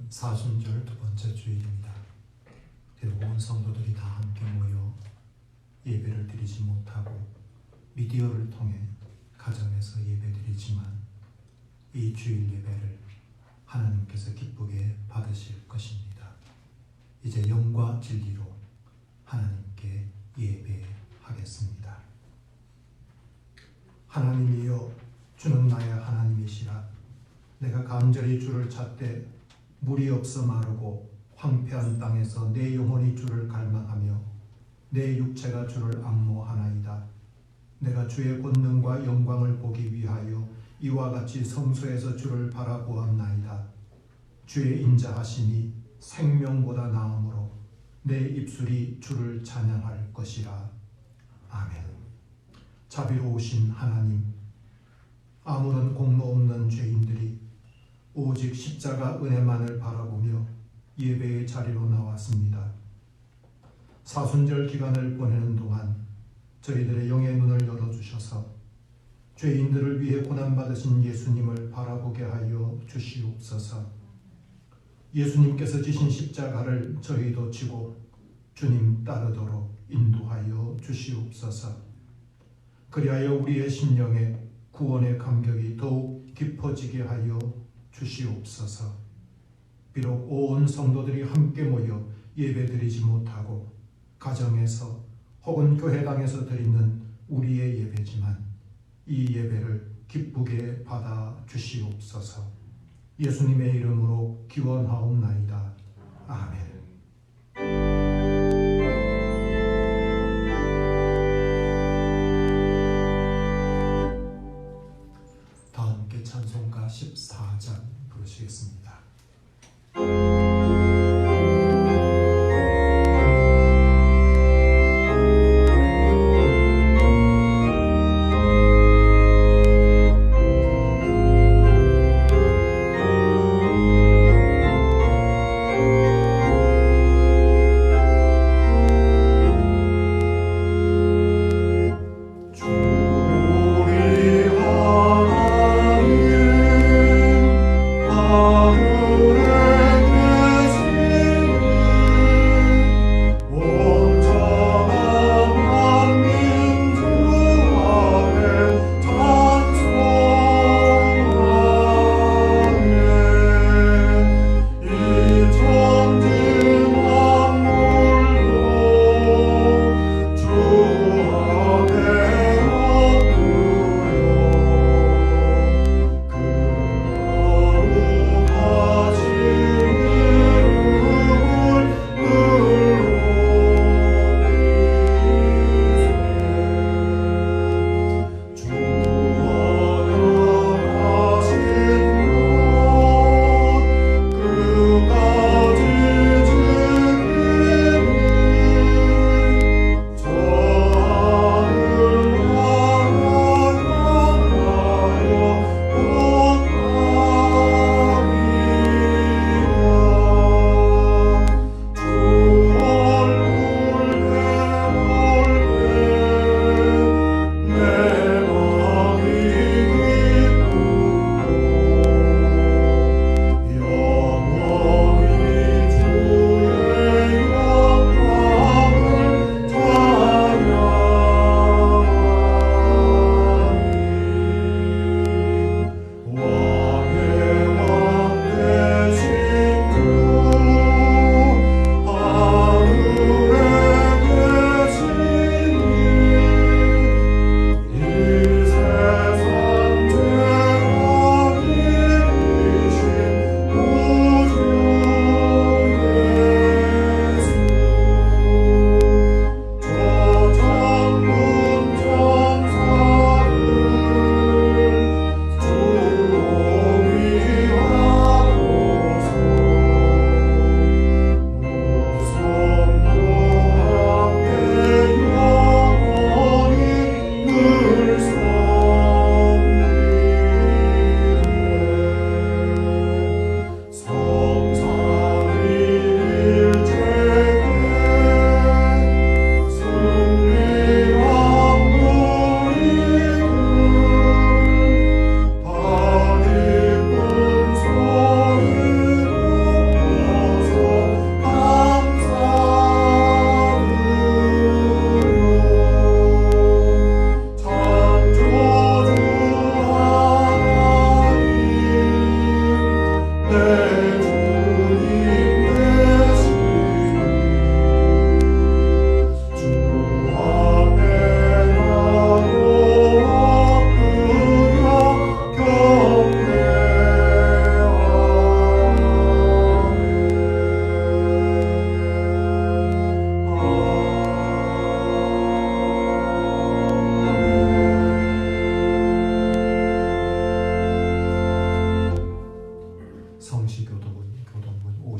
사순절 두 번째 주일입니다. 온 성도들이 다 함께 모여 예배를 드리지 못하고 미디어를 통해 가정에서 예배드리지만 이 주일 예배를 하나님께서 기쁘게 받으실 것입니다. 이제 영과 진리로 하나님께 예배하겠습니다. 하나님이여, 주는 나의 하나님이시라. 내가 간절히 주를 찾되 물이 없어 마르고 황폐한 땅에서 내 영혼이 주를 갈망하며 내 육체가 주를 앙모하나이다. 내가 주의 권능과 영광을 보기 위하여 이와 같이 성소에서 주를 바라보았나이다. 주의 인자하심이 생명보다 나으므로 내 입술이 주를 찬양할 것이라. 아멘. 자비로우신 하나님, 아무런 공로 없는 죄인들이 오직 십자가 은혜만을 바라보며 예배의 자리로 나왔습니다. 사순절 기간을 보내는 동안 저희들의 영의 눈을 열어주셔서 죄인들을 위해 고난받으신 예수님을 바라보게 하여 주시옵소서. 예수님께서 지신 십자가를 저희도 지고 주님 따르도록 인도하여 주시옵소서. 그리하여 우리의 심령에 구원의 감격이 더욱 깊어지게 하여 주시옵소서. 비록 온 성도들이 함께 모여 예배드리지 못하고 가정에서 혹은 교회당에서 드리는 우리의 예배지만 이 예배를 기쁘게 받아 주시옵소서. 예수님의 이름으로 기원하옵나이다. 아멘. 다 함께 찬송가 14장 부르시겠습니다.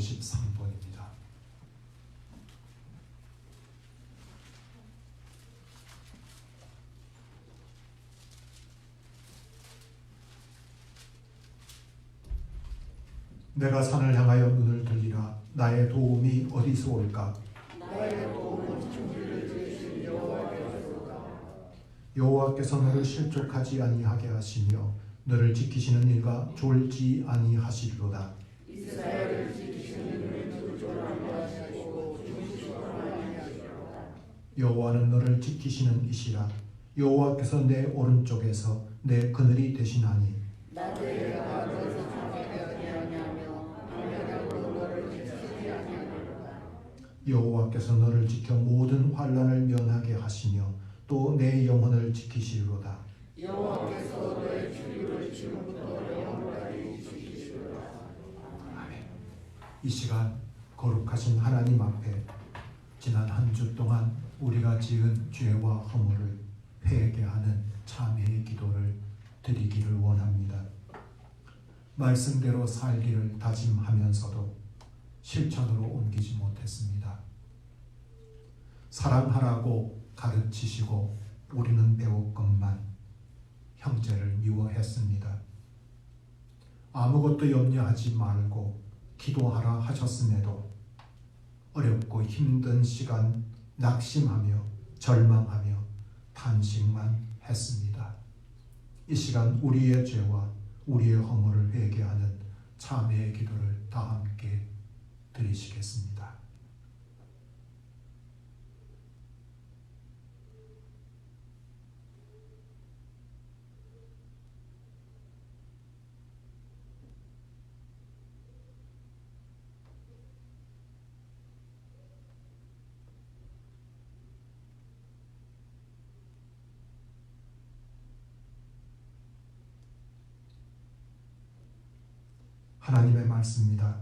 53번입니다. 내가 산을 향하여 눈을 들리라. 나의 도움이 어디서 올까? 나의 도움은 천지를 지으신 여호와께로다. 여호와께서 너를 실족하지 아니하게 하시며 너를 지키시는 일과 졸지 아니하시리로다. 이스라엘을 지키시는 이는 졸지 아니하시고 주무시고 아니하시리로다. 여호와는 너를 지키시는 이시라. 여호와께서 내 오른쪽에서 내 그늘이 되시나니 낮에 너를 상하게 아니하며 밤에도 너를 지키지 아니하리로다. 여호와께서 너를 지켜 모든 환난을 면하게 하시며 또 내 영혼을 지키시리로다. 여호와께서 너의 주류를 지금부터 영원까지 지키시리로다. 아멘. 이 시간 거룩하신 하나님 앞에 지난 한 주 동안 우리가 지은 죄와 허물을 회개하는 참회의 기도를 드리기를 원합니다. 말씀대로 살기를 다짐하면서도 실천으로 옮기지 못했습니다. 사랑하라고 가르치시고 우리는 배웠건만 형제를 미워했습니다. 아무것도 염려하지 말고 기도하라 하셨음에도 어렵고 힘든 시간 낙심하며 절망하며 탄식만 했습니다. 이 시간 우리의 죄와 우리의 허물을 회개하는 참회의 기도를 다 함께 드리시겠습니다. 하나님의 말씀입니다.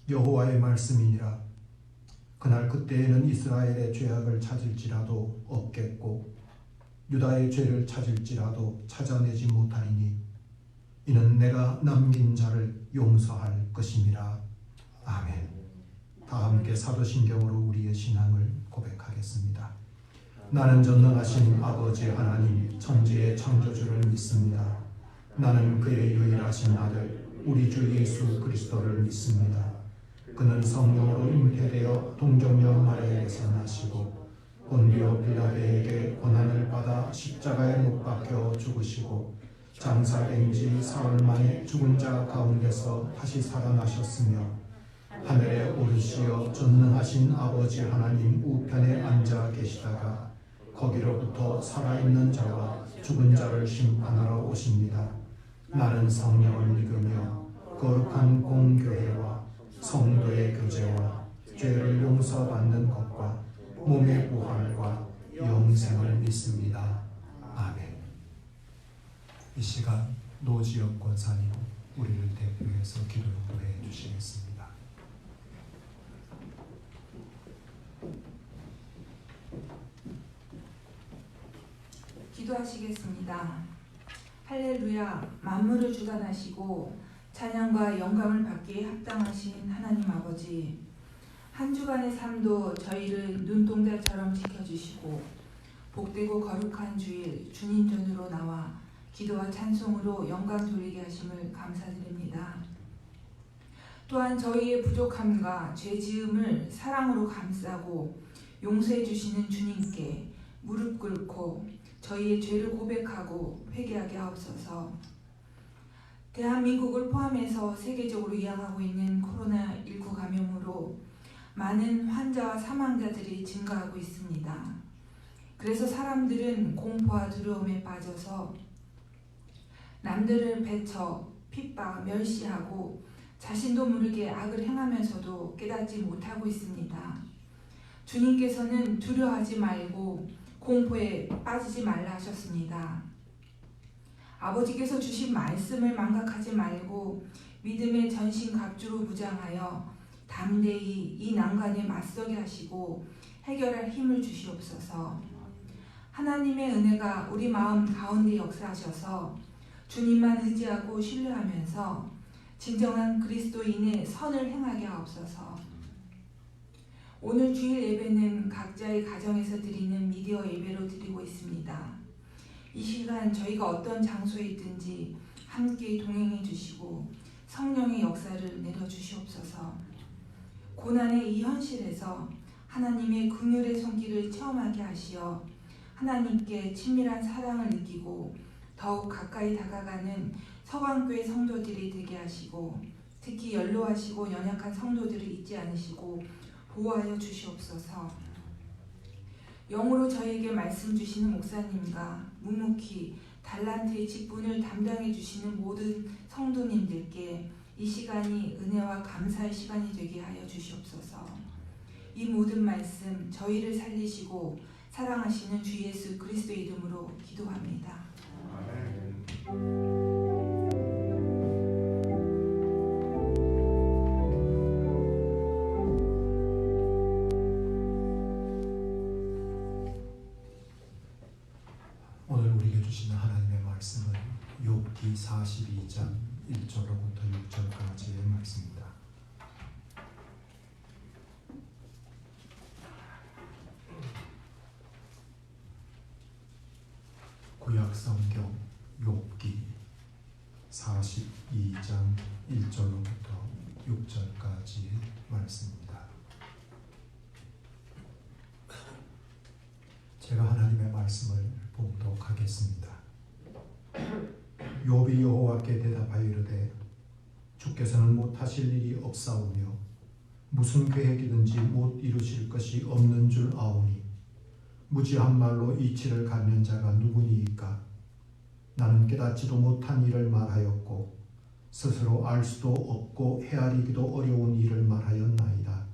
여호와의 말씀이니라. 그날 그때에는 이스라엘의 죄악을 찾을지라도 없겠고 유다의 죄를 찾을지라도 찾아내지 못하리니 이는 내가 남긴 자를 용서할 것임이라. 아멘. 다 함께 사도신경으로 우리의 신앙을 고백하겠습니다. 나는 전능하신 아버지 하나님 천지의 창조주를 믿습니다. 나는 그의 유일하신 아들 우리 주 예수 그리스도를 믿습니다. 그는 성령으로 잉태되어 동정녀 마리아에게서 나시고 본디오 빌라도에게 고난을 받아 십자가에 못 박혀 죽으시고 장사된 지 사흘 만에 죽은 자 가운데서 다시 살아나셨으며 하늘에 오르시어 전능하신 아버지 하나님 우편에 앉아 계시다가 거기로부터 살아있는 자와 죽은 자를 심판하러 오십니다. 나는 성령을 믿으며 거룩한 공교회와 성도의 교제와 죄를 용서받는 것과 몸의 부활과 영생을 믿습니다. 아멘. 이 시간 노지혁 권사님 우리를 대표해서 기도 인도해 주시겠습니다. 기도하시겠습니다. 할렐루야. 만물을 주관하시고 찬양과 영광을 받기에 합당하신 하나님 아버지, 한 주간의 삶도 저희를 눈동자처럼 지켜주시고 복되고 거룩한 주일 주님 전으로 나와 기도와 찬송으로 영광 돌리게 하심을 감사드립니다. 또한 저희의 부족함과 죄지음을 사랑으로 감싸고 용서해 주시는 주님께 무릎 꿇고 저희의 죄를 고백하고 회개하게 하옵소서. 대한민국을 포함해서 세계적으로 이양하고 있는 코로나19 감염으로 많은 환자와 사망자들이 증가하고 있습니다. 그래서 사람들은 공포와 두려움에 빠져서 남들을 배척, 핍박, 멸시하고 자신도 모르게 악을 행하면서도 깨닫지 못하고 있습니다. 주님께서는 두려워하지 말고 공포에 빠지지 말라 하셨습니다. 아버지께서 주신 말씀을 망각하지 말고 믿음의 전신갑주로 무장하여 담대히 이 난관에 맞서게 하시고 해결할 힘을 주시옵소서. 하나님의 은혜가 우리 마음 가운데 역사하셔서 주님만 의지하고 신뢰하면서 진정한 그리스도인의 선을 행하게 하옵소서. 오늘 주일 예배는 각자의 가정에서 드리는 미디어 예배로 드리고 있습니다. 이 시간 저희가 어떤 장소에 있든지 함께 동행해 주시고 성령의 역사를 내려주시옵소서. 고난의 이 현실에서 하나님의 긍휼의 손길을 체험하게 하시어 하나님께 친밀한 사랑을 느끼고 더욱 가까이 다가가는 서강교회 성도들이 되게 하시고 특히 연로하시고 연약한 성도들을 잊지 않으시고 보호하여 주시옵소서. 영으로 저에게 말씀 주시는 목사님과 묵묵히 달란트의 직분을 담당해 주시는 모든 성도님들께 이 시간이 은혜와 감사의 시간이 되게 하여 주시옵소서. 이 모든 말씀 저희를 살리시고 사랑하시는 주 예수 그리스도의 이름으로 기도합니다. 오늘 우리에게 주시는 하나님의 말씀은 욥기 42장 1절로부터 6절까지의 말씀입니다. 구약 성경 욥기 42장 1절로부터 6절까지의 말씀입니다. 제가 하나님의 말씀을 봉독하겠습니다. 욥이 여호와께 대답하여 이르되 주께서는 못하실 일이 없사오며 무슨 계획이든지 못 이루실 것이 없는 줄 아오니 무지한 말로 이치를 갖는 자가 누구니이까? 나는 깨닫지도 못한 일을 말하였고 스스로 알 수도 없고 헤아리기도 어려운 일을 말하였나이다.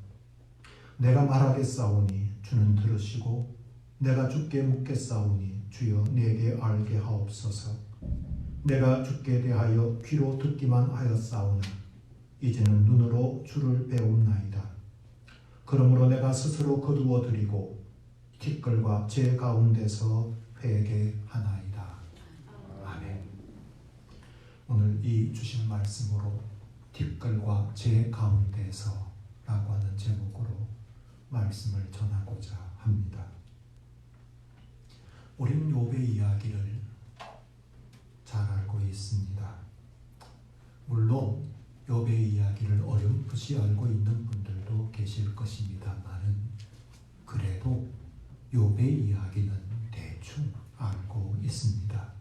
내가 말하겠사오니 주는 들으시고 내가 주께 묻겠사오니 주여 내게 알게 하옵소서. 내가 주께 대하여 귀로 듣기만 하였사오나 이제는 눈으로 주를 배움나이다. 그러므로 내가 스스로 거두어 드리고 티끌과 제 가운데서 회개하나이다. 아멘. 오늘 이 주신 말씀으로 티끌과 제 가운데서 라고 하는 제목으로 말씀을 전하고자 합니다. 우리는 욥의 이야기를 잘 알고 있습니다. 물론 욥의 이야기를 어렴풋이 알고 있는 분들도 계실 것입니다만은 그래도 욥의 이야기는 대충 알고 있습니다.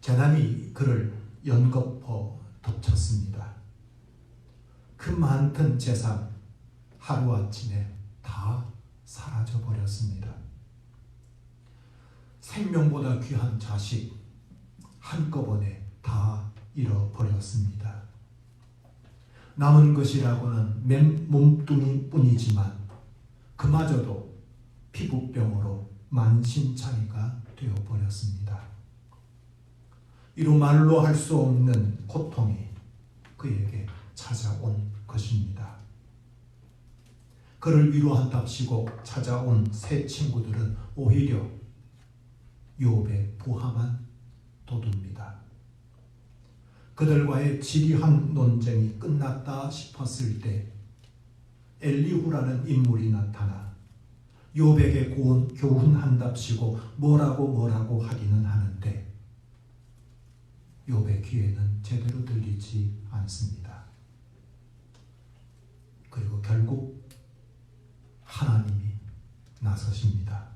재난이 그를 연거푸 덮쳤습니다. 그 많던 재산 하루아침에 다 사라져버렸습니다. 생명보다 귀한 자식 한꺼번에 다 잃어버렸습니다. 남은 것이라고는 몸뚱이뿐이지만 그마저도 피부병으로 만신창이가 되어버렸습니다. 이루 말로 할 수 없는 고통이 그에게 찾아온 것입니다. 그를 위로한답시고 찾아온 새 친구들은 오히려 욥의 부하만 돋웁니다. 그들과의 지리한 논쟁이 끝났다 싶었을 때 엘리후라는 인물이 나타나 욥에게 교훈한답시고 뭐라고 하기는 하는데 욥의 귀에는 제대로 들리지 않습니다. 그리고 결국 하나님이 나서십니다.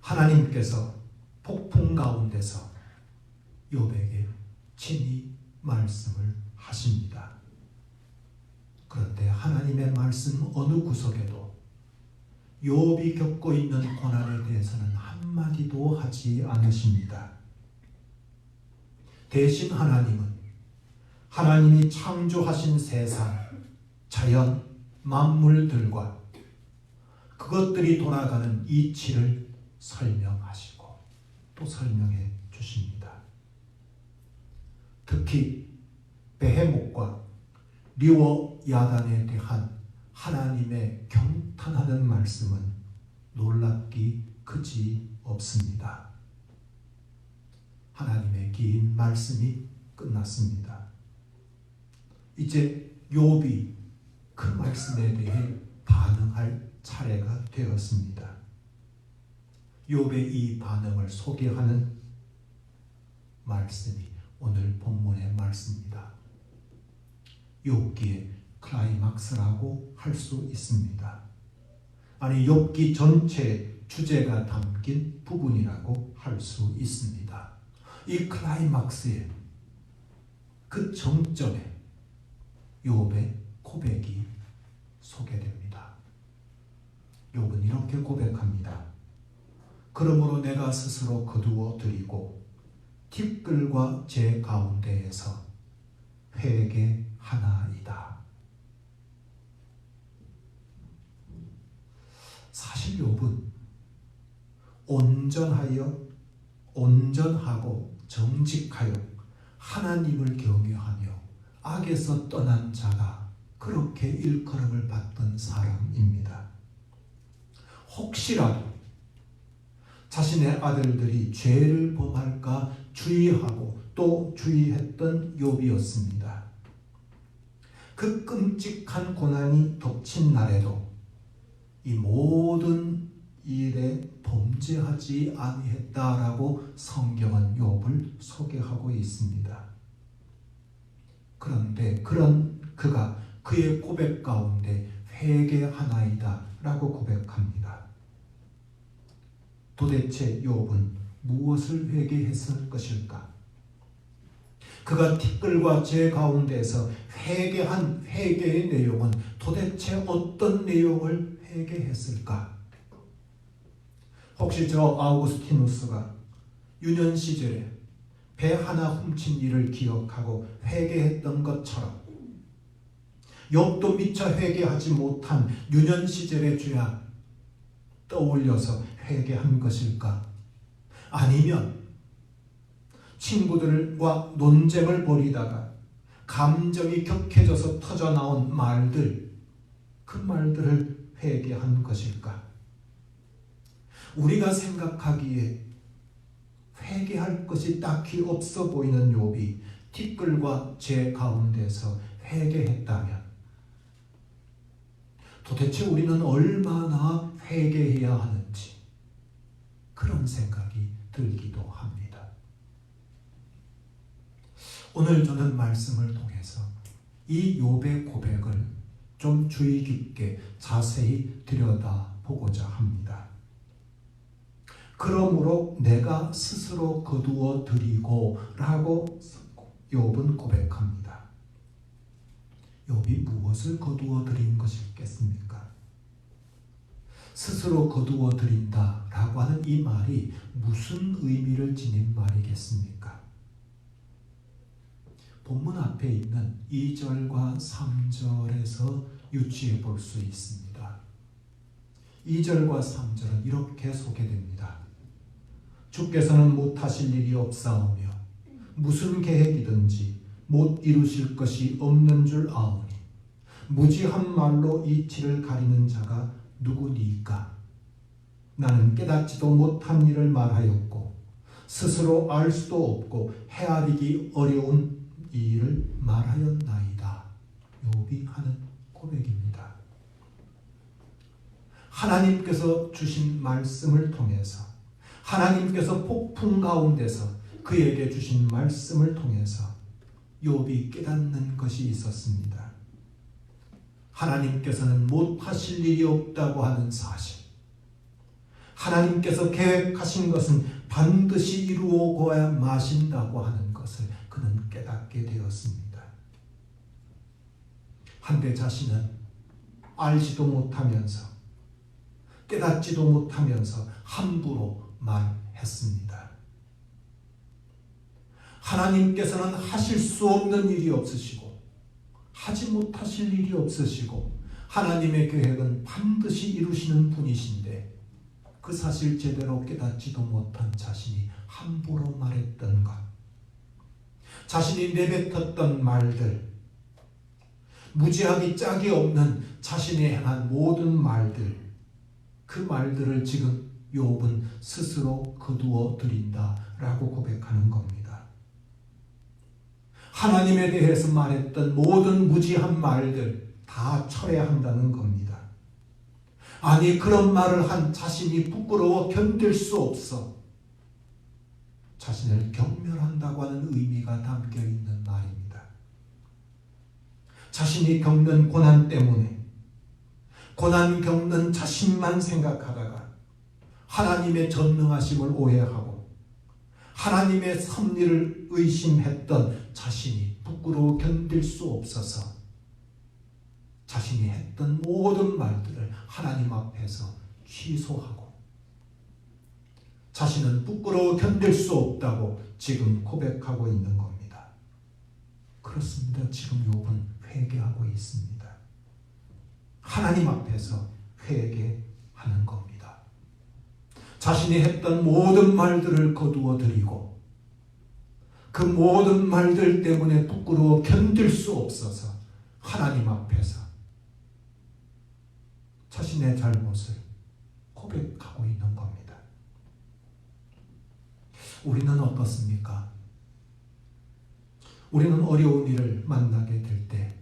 하나님께서 폭풍 가운데서 욥에게 친히 말씀을 하십니다. 그런데 하나님의 말씀 어느 구석에도 욥이 겪고 있는 고난에 대해서는 한마디도 하지 않으십니다. 대신 하나님이 창조하신 세상, 자연, 만물들과 그것들이 돌아가는 이치를 설명하시고 또 설명해 주십니다. 특히 베헤못과 리워야단에 대한 하나님의 경탄하는 말씀은 놀랍기 그지 없습니다. 하나님의 긴 말씀이 끝났습니다. 이제 욥이 그 말씀에 대해 반응할 차례가 되었습니다. 욥의 이 반응을 소개하는 말씀이 오늘 본문의 말씀입니다. 욥기의 클라이막스라고 할 수 있습니다. 아니, 욥기 전체 주제가 담긴 부분이라고 할 수 있습니다. 이 클라이막스의 그 정점에 욥의 고백이 소개됩니다. 욥은 이렇게 고백합니다. 그러므로 내가 스스로 거두어 드리고 티끌과 제 가운데에서 회개하나이다. 사실 욥은 온전하고 정직하여 하나님을 경외하며 악에서 떠난 자가 그렇게 일컬음을 받던 사람입니다. 혹시라도 자신의 아들들이 죄를 범할까 주의하고 또 주의했던 욥이었습니다. 그 끔찍한 고난이 덮친 날에도 이 모든 일에 범죄하지 아니했다라고 성경은 욥을 소개하고 있습니다. 그런데 그런 그가 그의 고백 가운데 회개하나이다 라고 고백합니다. 도대체 욥은 무엇을 회개했을 것일까? 그가 티끌과 제 가운데서 회개한 회개의 내용은 도대체 어떤 내용을 회개했을까? 혹시 저 아우구스티누스가 유년 시절에 배 하나 훔친 일을 기억하고 회개했던 것처럼 욥도 미처 회개하지 못한 유년 시절의 죄악 떠올려서 회개한 것일까? 아니면 친구들과 논쟁을 벌이다가 감정이 격해져서 터져나온 말들, 그 말들을 회개한 것일까? 우리가 생각하기에 회개할 것이 딱히 없어 보이는 욥이 티끌과 제 가운데서 회개했다면 도대체 우리는 얼마나 회개해야 하는지 그런 생각이 들기도 합니다. 오늘 저는 말씀을 통해서 이 욥의 고백을 좀 주의 깊게 자세히 들여다보고자 합니다. 그러므로 내가 스스로 거두어 드리고 라고 욥은 고백합니다. 욥이 무엇을 거두어 드린 것이겠습니까? 스스로 거두어 드린다 라고 하는 이 말이 무슨 의미를 지닌 말이겠습니까? 본문 앞에 있는 2절과 3절에서 유추해 볼 수 있습니다. 2절과 3절은 이렇게 소개됩니다. 주께서는 못하실 일이 없사오며 무슨 계획이든지 못 이루실 것이 없는 줄 아오니 무지한 말로 이치를 가리는 자가 누구니까? 나는 깨닫지도 못한 일을 말하였고 스스로 알 수도 없고 헤아리기 어려운 이 일을 말하였나이다. 욥이 하는 고백입니다. 하나님께서 주신 말씀을 통해서 하나님께서 폭풍 가운데서 그에게 주신 말씀을 통해서 욥이 깨닫는 것이 있었습니다. 하나님께서는 못하실 일이 없다고 하는 사실, 하나님께서 계획하신 것은 반드시 이루어야 마신다고 하는 것을 그는 깨닫게 되었습니다. 한때 자신은 알지도 못하면서 깨닫지도 못하면서 함부로 말했습니다. 하나님께서는 하실 수 없는 일이 없으시고 하지 못하실 일이 없으시고 하나님의 계획은 반드시 이루시는 분이신데 그 사실 제대로 깨닫지도 못한 자신이 함부로 말했던 것, 자신이 내뱉었던 말들, 무지하기 짝이 없는 자신이 행한 모든 말들, 그 말들을 지금 욥은 스스로 거두어 드린다라고 고백하는 겁니다. 하나님에 대해서 말했던 모든 무지한 말들 다 철회한다는 겁니다. 아니, 그런 말을 한 자신이 부끄러워 견딜 수 없어 자신을 경멸한다고 하는 의미가 담겨 있는 말입니다. 자신이 겪는 고난 때문에 고난 겪는 자신만 생각하다가 하나님의 전능하심을 오해하고 하나님의 섭리를 의심했던 자신이 부끄러워 견딜 수 없어서 자신이 했던 모든 말들을 하나님 앞에서 취소하고 자신은 부끄러워 견딜 수 없다고 지금 고백하고 있는 겁니다. 그렇습니다. 지금 욥은 회개하고 있습니다. 하나님 앞에서 회개하는 겁니다. 자신이 했던 모든 말들을 거두어 드리고 그 모든 말들 때문에 부끄러워 견딜 수 없어서 하나님 앞에서 자신의 잘못을 고백하고 있는 겁니다. 우리는 어떻습니까? 우리는 어려운 일을 만나게 될 때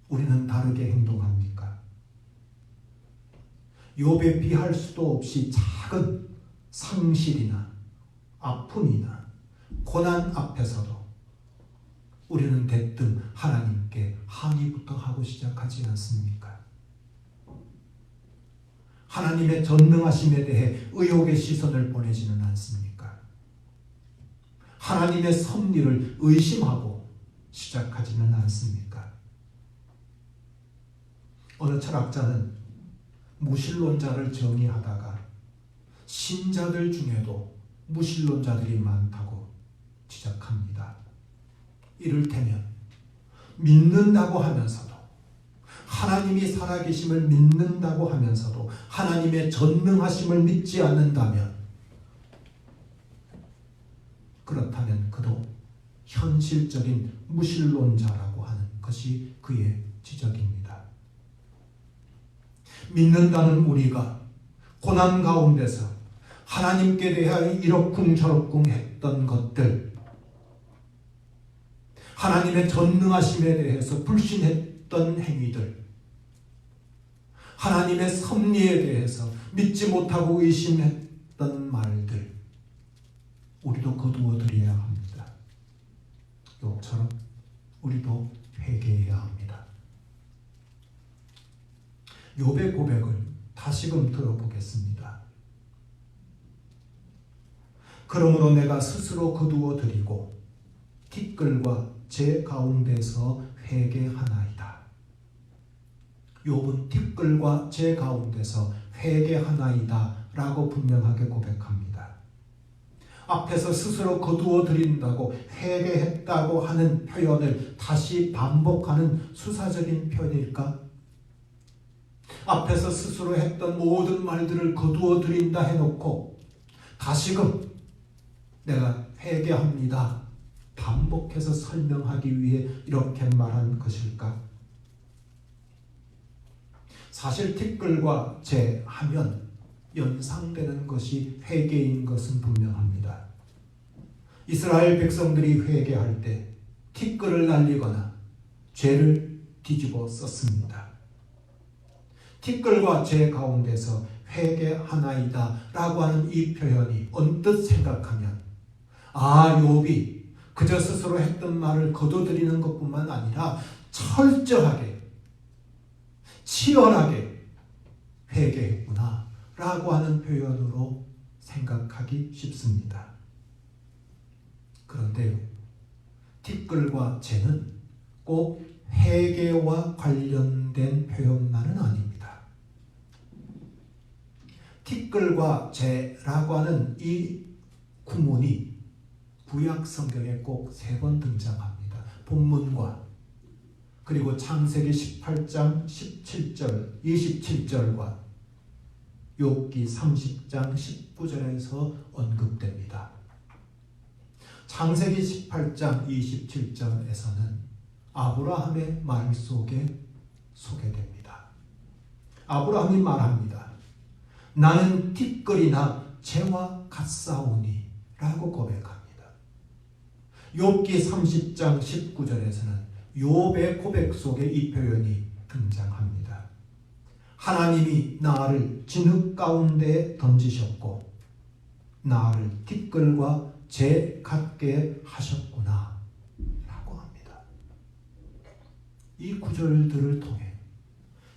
우리는 다르게 행동합니까? 욥에 비할 수도 없이 작은 상실이나 아픔이나 고난 앞에서도 우리는 대뜸 하나님께 항의부터 하고 시작하지 않습니까? 하나님의 전능하심에 대해 의혹의 시선을 보내지는 않습니까? 하나님의 섭리를 의심하고 시작하지는 않습니까? 어느 철학자는 무신론자를 정의하다가 신자들 중에도 무신론자들이 많다고 지적합니다. 이를테면 믿는다고 하면서도 하나님이 살아계심을 믿는다고 하면서도 하나님의 전능하심을 믿지 않는다면 그렇다면 그도 현실적인 무신론자라고 하는 것이 그의 지적입니다. 믿는다는 우리가 고난 가운데서 하나님께 대하여 이러쿵저러쿵 했던 것들, 하나님의 전능하심에 대해서 불신했던 행위들, 하나님의 섭리에 대해서 믿지 못하고 의심했던 말들, 우리도 거두어 드려야 합니다. 욥처럼 우리도 회개해야 합니다. 욥의 고백을 다시금 들어보겠습니다. 그러므로 내가 스스로 거두어 드리고 티끌과 제 가운데서 회개하나이다. 욥은 티끌과 제 가운데서 회개하나이다 라고 분명하게 고백합니다. 앞에서 스스로 거두어 드린다고 회개했다고 하는 표현을 다시 반복하는 수사적인 표현일까? 앞에서 스스로 했던 모든 말들을 거두어 드린다 해놓고 다시금 내가 회개합니다 반복해서 설명하기 위해 이렇게 말한 것일까? 사실 티끌과 재 하면 연상되는 것이 회개인 것은 분명합니다. 이스라엘 백성들이 회개할 때 티끌을 날리거나 죄를 뒤집어 썼습니다. 티끌과 재 가운데서 회개하나이다 라고 하는 이 표현이 언뜻 생각하면 욥이 그저 스스로 했던 말을 거둬들이는 것뿐만 아니라 철저하게 치열하게 회개했구나 라고 하는 표현으로 생각하기 쉽습니다. 그런데요, 티끌과 재는 꼭 회개와 관련된 표현만은 아닙니다. 티끌과 재라고 하는 이 구문이 구약 성경에 꼭 3번 등장합니다. 본문과 그리고 창세기 18장 17절, 27절과 욥기 30장 19절에서 언급됩니다. 창세기 18장 27절에서는 아브라함의 말 속에 소개됩니다. 아브라함이 말합니다. 나는 티끌이나 재와 같사오니 라고 고백합니다. 욥기 30장 19절에서는 욥의 고백 속에 이 표현이 등장합니다. 하나님이 나를 진흙 가운데 던지셨고 나를 티끌과 재 같게 하셨구나 라고 합니다. 이 구절들을 통해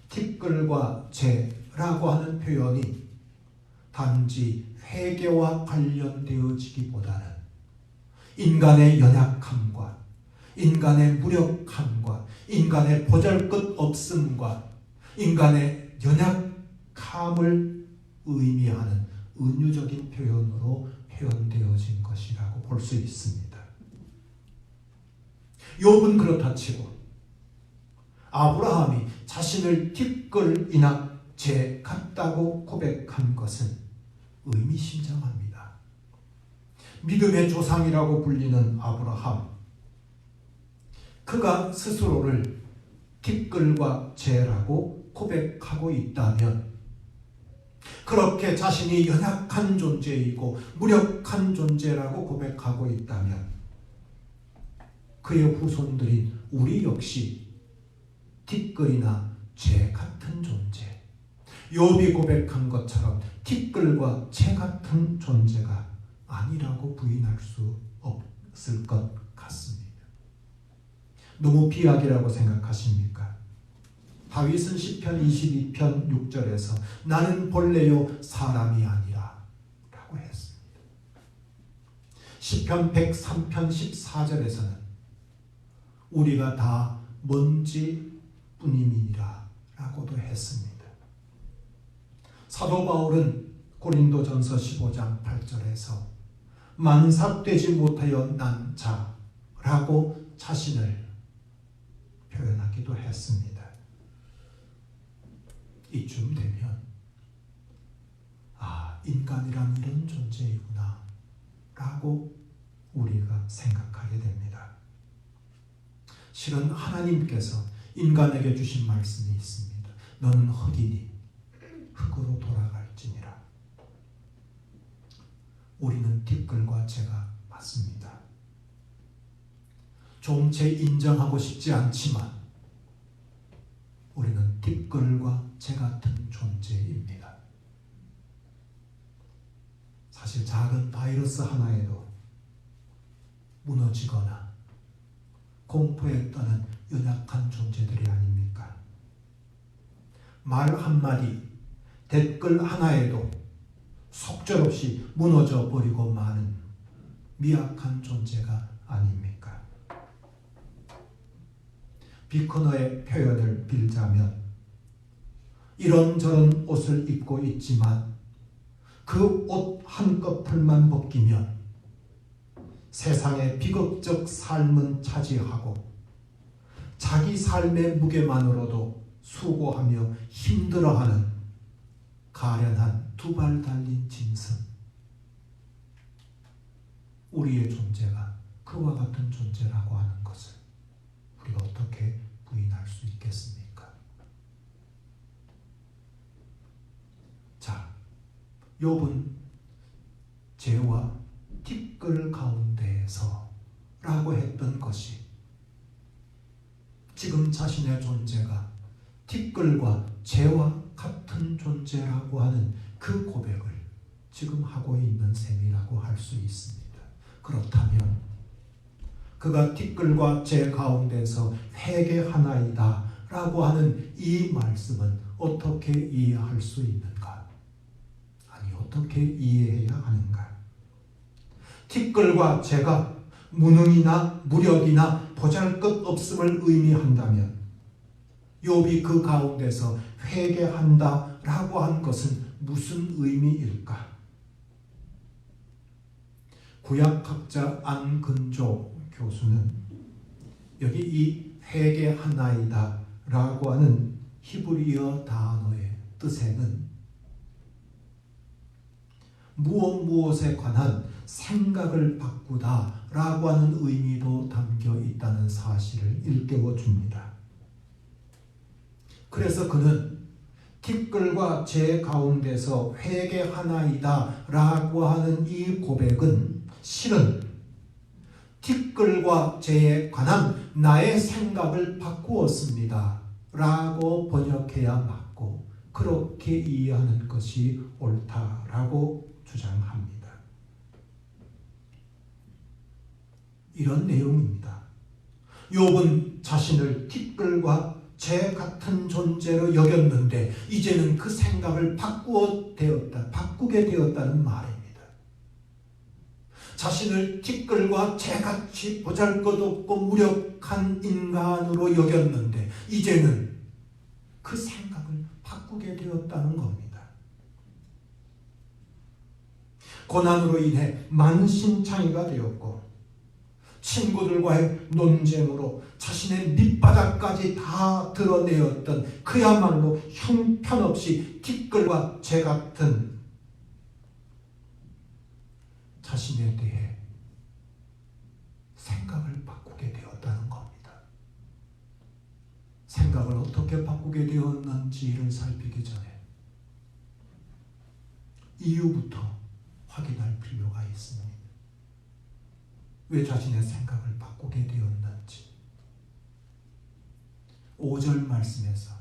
티끌과 재라고 하는 표현이 단지 회개와 관련되어지기보다는 인간의 연약함과 인간의 무력함과 인간의 보잘것없음과 인간의 연약함을 의미하는 은유적인 표현으로 표현되어진 것이라고 볼 수 있습니다. 욥은 그렇다 치고 아브라함이 자신을 티끌이나 재 같다고 고백한 것은 의미심장합니다. 믿음의 조상이라고 불리는 아브라함, 그가 스스로를 티끌과 재라고 고백하고 있다면, 그렇게 자신이 연약한 존재이고 무력한 존재라고 고백하고 있다면 그의 후손들인 우리 역시 티끌이나 재 같은 존재, 욥이 고백한 것처럼 티끌과 재 같은 존재가 아니라고 부인할 수 없을 것 같습니다. 너무 비약이라고 생각하십니까? 다윗은 시편 22편 6절에서 나는 본래요 사람이 아니라 라고 했습니다. 시편 103편 14절에서는 우리가 다 먼지뿐임이니라 라고도 했습니다. 사도 바울은 고린도전서 15장 8절에서 만삭되지 못하여 난 자라고 자신을 표현하기도 했습니다. 이쯤 되면 인간이란 이런 존재이구나 라고 우리가 생각하게 됩니다. 실은 하나님께서 인간에게 주신 말씀이 있습니다. 너는 흙이니 흙으로 돌아갈지니라. 우리는 티끌과 재가 맞습니다. 좀 제 인정하고 싶지 않지만 우리는 티끌과 재 같은 존재입니다. 사실 작은 바이러스 하나에도 무너지거나 공포에 떠는 연약한 존재들이 아닙니까? 말 한마디, 댓글 하나에도 속절없이 무너져 버리고 마는 미약한 존재가 아닙니까? 비커너의 표현을 빌자면 이런저런 옷을 입고 있지만 그 옷 한꺼풀만 벗기면 세상의 비극적 삶은 차지하고 자기 삶의 무게만으로도 수고하며 힘들어하는 가련한 두 발 달린 짐승, 우리의 존재가 그와 같은 존재라고 하는 것을 우리가 어떻게 부인할 수 있겠습니까? 자, 욥은 재와 티끌 가운데에서 라고 했던 것이 지금 자신의 존재가 티끌과 재와 같은 존재라고 하는 그 고백을 지금 하고 있는 셈이라고 할 수 있습니다. 그렇다면 그가 티끌과 재 가운데서 회개하나이다 라고 하는 이 말씀은 어떻게 이해할 수 있는가? 아니, 어떻게 이해해야 하는가? 티끌과 재가 무능이나 무력이나 보잘것없음을 의미한다면 욥이 그 가운데서 회개한다 라고 한 것은 무슨 의미일까? 구약학자 안근조 교수는 여기 이 회개하나이다 라고 하는 히브리어 단어의 뜻에는 무엇에 관한 생각을 바꾸다 라고 하는 의미도 담겨 있다는 사실을 일깨워 줍니다. 그래서 그는 티끌과 재 가운데서 회개하나이다 라고 하는 이 고백은 실은 티끌과 재에 관한 나의 생각을 바꾸었습니다. 라고 번역해야 맞고 그렇게 이해하는 것이 옳다라고 주장합니다. 이런 내용입니다. 욥은 자신을 티끌과 재 같은 존재로 여겼는데 이제는 그 생각을 바꾸게 되었다는 말입니다. 자신을 티끌과 재같이 보잘것없고 무력한 인간으로 여겼는데 이제는 그 생각을 바꾸게 되었다는 겁니다. 고난으로 인해 만신창이가 되었고 친구들과의 논쟁으로 자신의 밑바닥까지 다 드러내었던 그야말로 형편없이 티끌과 재 같은 자신에 대해 생각을 바꾸게 되었다는 겁니다. 생각을 어떻게 바꾸게 되었는지를 살피기 전에 이유부터 확인할 필요가 있습니다. 왜 자신의 생각을 바꾸게 되었는지 5절 말씀에서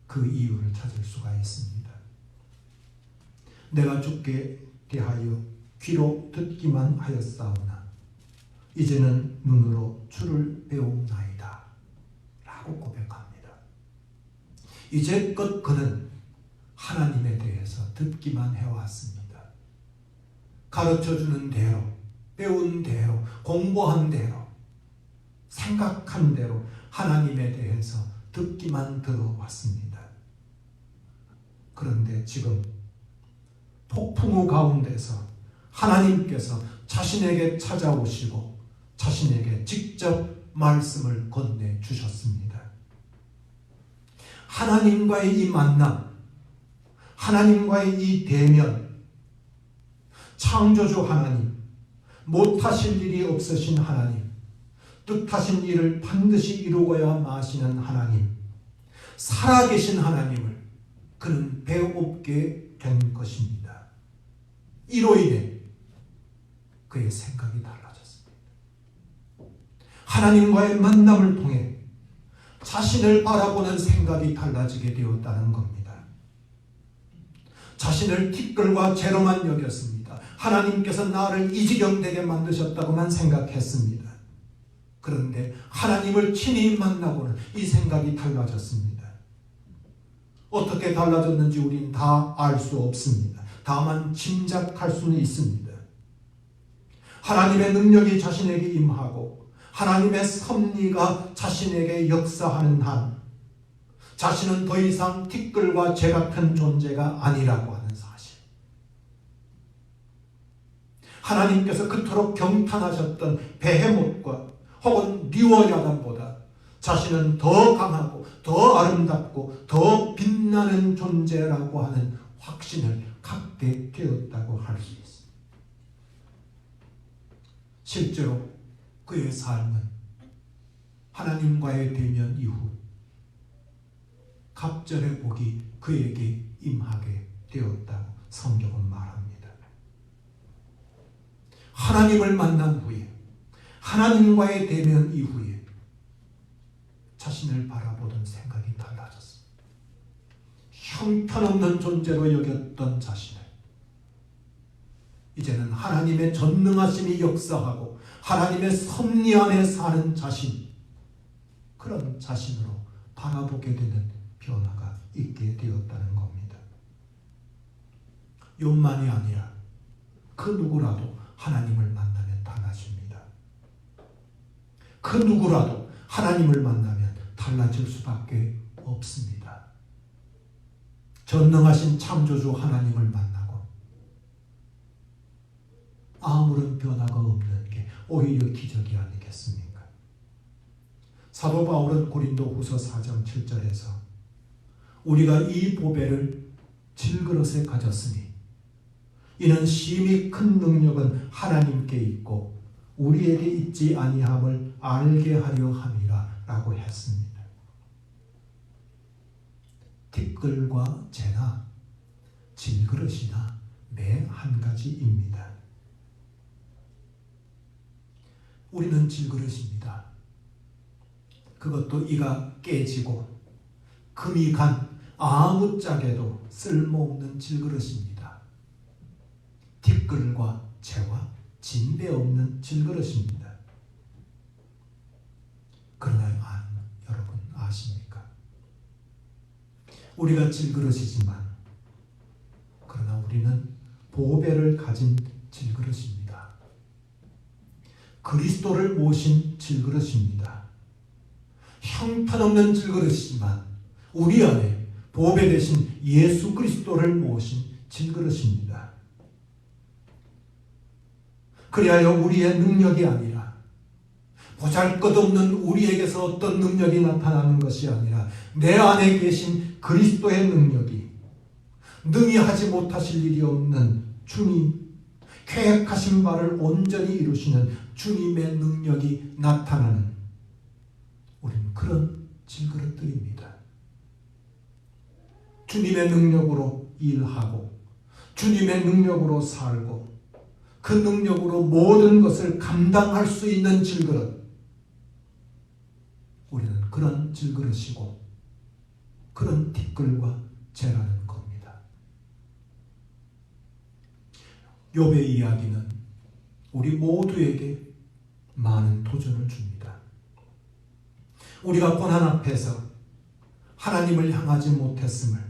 그 이유를 찾을 수가 있습니다. 내가 주께 대하여 귀로 듣기만 하였사오나 이제는 눈으로 주를 배우나이다 라고 고백합니다. 이제껏 그는 하나님에 대해서 듣기만 해왔습니다. 가르쳐주는 대로, 배운 대로, 공부한 대로, 생각한 대로 하나님에 대해서 듣기만 들어왔습니다. 그런데 지금 폭풍우 가운데서 하나님께서 자신에게 찾아오시고 자신에게 직접 말씀을 건네주셨습니다. 하나님과의 이 만남, 하나님과의 이 대면, 창조주 하나님, 못하실 일이 없으신 하나님, 뜻하신 일을 반드시 이루어야 마시는 하나님, 살아계신 하나님을 그는 배웁게 된 것입니다. 이로 인해 그의 생각이 달라졌습니다. 하나님과의 만남을 통해 자신을 바라보는 생각이 달라지게 되었다는 겁니다. 자신을 티끌과 재로만 여겼습니다. 하나님께서 나를 이 지경 되게 만드셨다고만 생각했습니다. 그런데 하나님을 친히 만나고는 이 생각이 달라졌습니다. 어떻게 달라졌는지 우리는 다 알 수 없습니다. 다만 짐작할 수는 있습니다. 하나님의 능력이 자신에게 임하고 하나님의 섭리가 자신에게 역사하는 한 자신은 더 이상 티끌과 재 같은 존재가 아니라고 하는 사실. 하나님께서 그토록 경탄하셨던 베헤못과 혹은 리워야단보다 자신은 더 강하고 더 아름답고 더 빛나는 존재라고 하는 확신을 갖게 되었다고 할 수 있습니다. 실제로 그의 삶은 하나님과의 대면 이후 갑절의 복이 그에게 임하게 되었다고 성경은 말합니다. 하나님을 만난 후에 하나님과의 대면 이후에 자신을 바라보던 생각이 달라졌습니다. 형편없는 존재로 여겼던 자신을 이제는 하나님의 전능하심이 역사하고 하나님의 섭리 안에 사는 자신, 그런 자신으로 바라보게 되는 변화가 있게 되었다는 겁니다. 욥만이 아니라 그 누구라도 하나님을 만나면 달라집니다. 그 누구라도 하나님을 만나면 달라질 수밖에 없습니다. 전능하신 창조주 하나님을 만나고 아무런 변화가 없는 게 오히려 기적이 아니겠습니까? 사도 바울은 고린도후서 4장 7절에서 우리가 이 보배를 질그릇에 가졌으니 이는 심히 큰 능력은 하나님께 있고 우리에게 있지 아니함을 알게 하려 함이라 라고 했습니다. 티끌과 재나 질그릇이나 매 한 가지입니다. 우리는 질그릇입니다. 그것도 이가 깨지고 금이 간 아무짝에도 쓸모없는 질그릇입니다. 뒷글과 채와 진배 없는 질그릇입니다. 그러나 여러분 아십니까? 우리가 질그릇이지만 그러나 우리는 보배를 가진 질그릇입니다. 그리스도를 모신 질그릇입니다. 형편없는 질그릇이지만 우리 안에 보배 대신 예수 그리스도를 모신 질그릇입니다. 그리하여 우리의 능력이 아니라 보잘것없는 우리에게서 어떤 능력이 나타나는 것이 아니라 내 안에 계신 그리스도의 능력이 능히 하지 못하실 일이 없는 주님, 계획하신 바를 온전히 이루시는 주님의 능력이 나타나는 우리는 그런 질그릇들입니다. 주님의 능력으로 일하고 주님의 능력으로 살고 그 능력으로 모든 것을 감당할 수 있는 질그릇, 우리는 그런 질그릇이고 그런 뒷글과 재라는 겁니다. 욥의 이야기는 우리 모두에게 많은 도전을 줍니다. 우리가 고난 앞에서 하나님을 향하지 못했음을,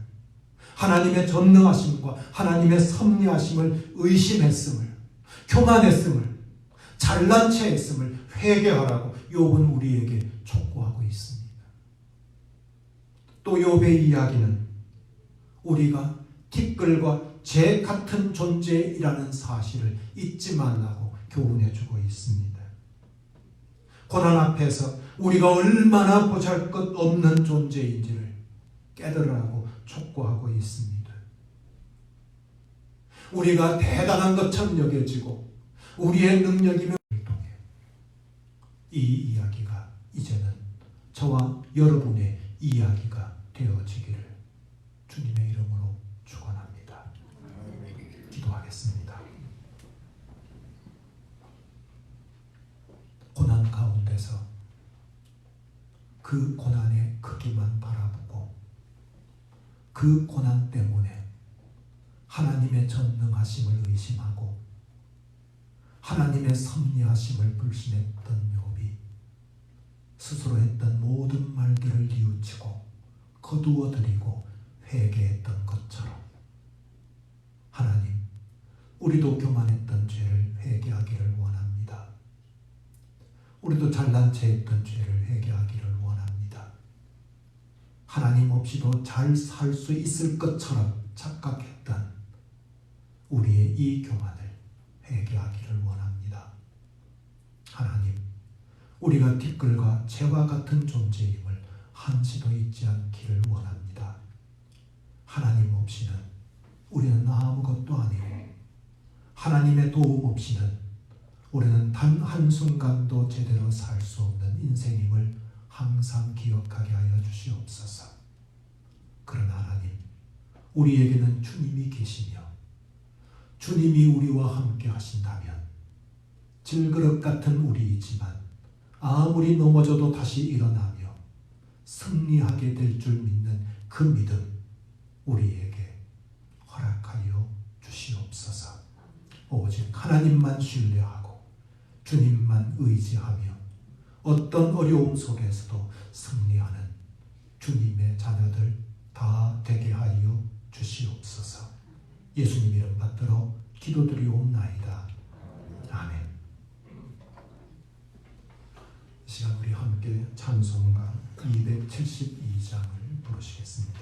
하나님의 전능하심과 하나님의 섭리하심을 의심했음을, 교만했음을, 잘난 체 했음을 회개하라고 욥은 우리에게 촉구하고 있습니다. 또 욥의 이야기는 우리가 뒷글과 재 같은 존재이라는 사실을 잊지 말라고 교훈해 주고 있습니다. 고난 앞에서 우리가 얼마나 보잘것없는 존재인지를 깨달으라고 촉구하고 있습니다. 우리가 대단한 것처럼 여겨지고 우리의 능력이면 통해 이 이야기가 이제는 저와 여러분의 이야기가 되어지기를 주님의 이름으로 축원합니다. 기도하겠습니다. 고난 가운데서 그 고난의 크기만 바라보고 그 고난 때문에 하나님의 전능하심을 의심하고 하나님의 섭리하심을 불신했던 욥이 스스로 했던 모든 말들을 뉘우치고 거두어드리고 회개했던 것처럼 하나님, 우리도 교만했던 죄를 회개하기를 원합니다. 우리도 잘난 체 했던 죄를 회개하기를 원합니다. 하나님 없이도 잘 살 수 있을 것처럼 착각했던 우리의 이 교만을 회개하기를 원합니다. 하나님, 우리가 뒷글과 재와 같은 존재임을 한시도 잊지 않기를 원합니다. 하나님 없이는 우리는 아무것도 아니고 하나님의 도움 없이는 우리는 단 한순간도 제대로 살 수 없는 인생임을 항상 기억하게 하여 주시옵소서. 그러나 하나님, 우리에게는 주님이 계시며 주님이 우리와 함께 하신다면 질그릇 같은 우리이지만 아무리 넘어져도 다시 일어나며 승리하게 될 줄 믿는 그 믿음 우리에게 허락하여 주시옵소서. 오직 하나님만 신뢰하고 주님만 의지하며 어떤 어려움 속에서도 승리하는 주님의 자녀들 다 되게 하여 주시옵소서. 예수님 이름 받들어 기도드리옵나이다. 아멘. 이 시간 우리 함께 찬송가 272장을 부르시겠습니다.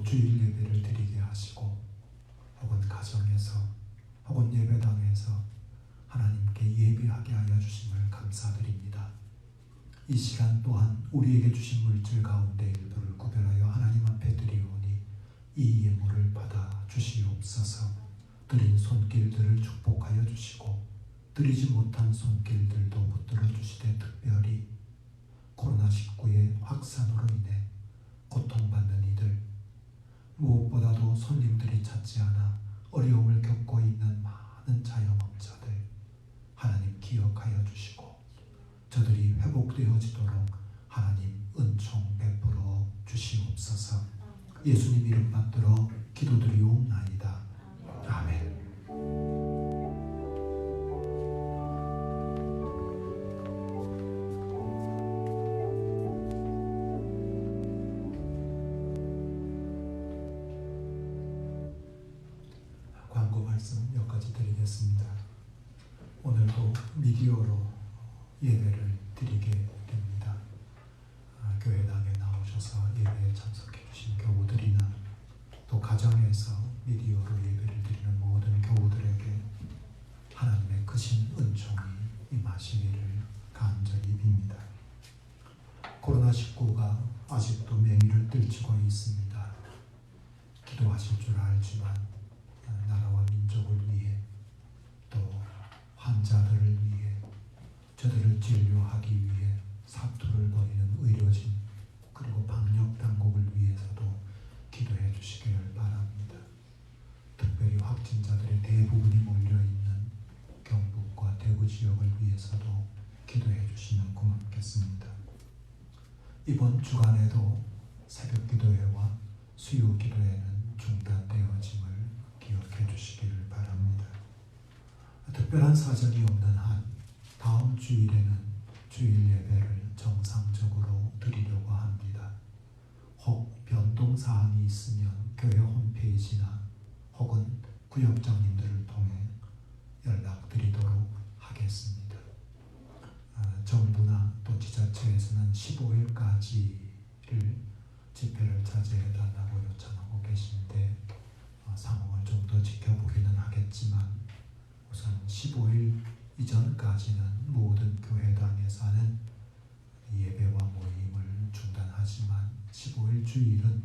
주일 예배를 드리게 하시고 혹은 가정에서 혹은 예배당에서 하나님께 예배하게 하여 주심을 감사드립니다. 이 시간 또한 우리에게 주신 물질 가운데 일부를 구별하여 하나님 앞에 드리오니 이 예물을 받아 주시옵소서. 드린 손길들을 축복하여 주시고 드리지 못한 손길들도 붙들어 주시되 특별히 코로나19의 확산으로 인해 고통받는 이들, 무엇보다도 손님들이 찾지 않아 어려움을 겪고 있는 많은 자영업자들 하나님 기억하여 주시고 저들이 회복되어지도록 하나님 은총 베풀어 주시옵소서. 예수님 이름 받들어 기도드리옵나이다. 아멘. 광고 말씀 여기까지 드리겠습니다. 오늘도 미디어로 예배를 드리게 됩니다. 교회당에 나오셔서 예배에 참석해 주신 교우들이나 또 가정에서 미디어로 예배를 드리는 모든 교우들에게 하나님의 크신 은총이 임하시기를 간절히 빕니다. 코로나19가 아직도 맹위를 떨치고 있습니다. 기도하실 줄 알지만 나라와 민족을 위해 또 환자들을 위해 저들을 진료하기 위해 사투를 벌이는 의료진 그리고 방역당국을 위해서도 기도해 주시기를 바랍니다. 특별히 확진자들의 대부분이 몰려있는 경북과 대구 지역을 위해서도 기도해 주시면 고맙겠습니다. 이번 주간에도 새벽 기도회와 수요 기도회는 중단되어짐을 기억해 주시기를 바랍니다. 특별한 사정이 없는 한 다음 주일에는 주일 예배를 정상적으로 드리려고 합니다. 혹 변동사항이 있으면 교회 홈페이지나 혹은 구역장님들을 통해 연락드리도록 하겠습니다. 정부나 또 지자체에서는 15일까지를 집회를 자제해달라고 요청하고 계신데 상황을 좀 더 지켜보기는 하겠지만 우선 15일 이전까지는 모든 교회당에서는 예배와 모임을 중단하지만 15일 주일은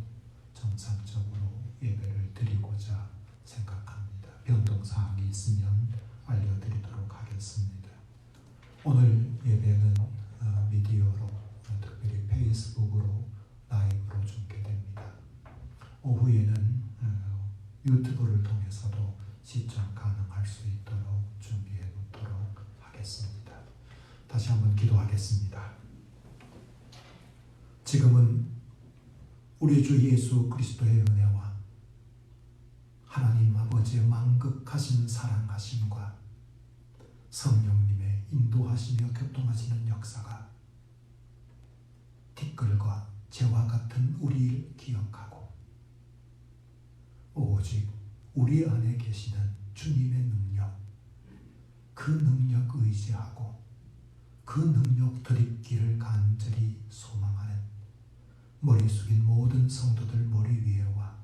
정상적으로 예배를 드리고자 생각합니다. 변동사항이 있으면 알려드리도록 하겠습니다. 오늘 예배는 미디어로 특별히 페이스북으로 라이브로 중계됩니다. 오후에는 유튜브를 통해서도 시청 가능할 수 있도록 준비해 놓도록 하겠습니다. 다시 한번 기도하겠습니다. 지금은 우리 주 예수 그리스도의 은혜와 하나님 아버지의 만극하신 사랑하심과 성령님의 인도하시며 교통하시는 역사가 티끌과 재와 같은 우리를 기억하고 오직 우리 안에 계시는 주님의 능력, 그 능력 의지하고 그 능력 드립기를 간절히 소망하는 머리 숙인 모든 성도들 머리 위에와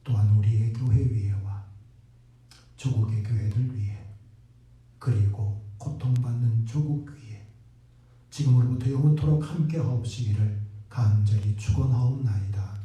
또한 우리의 교회 위에와 조국의 교회들 위에 그리고 고통받는 조국 위에 지금으로부터 영원토록 함께 하옵시기를 간절히 축원하옵나이다.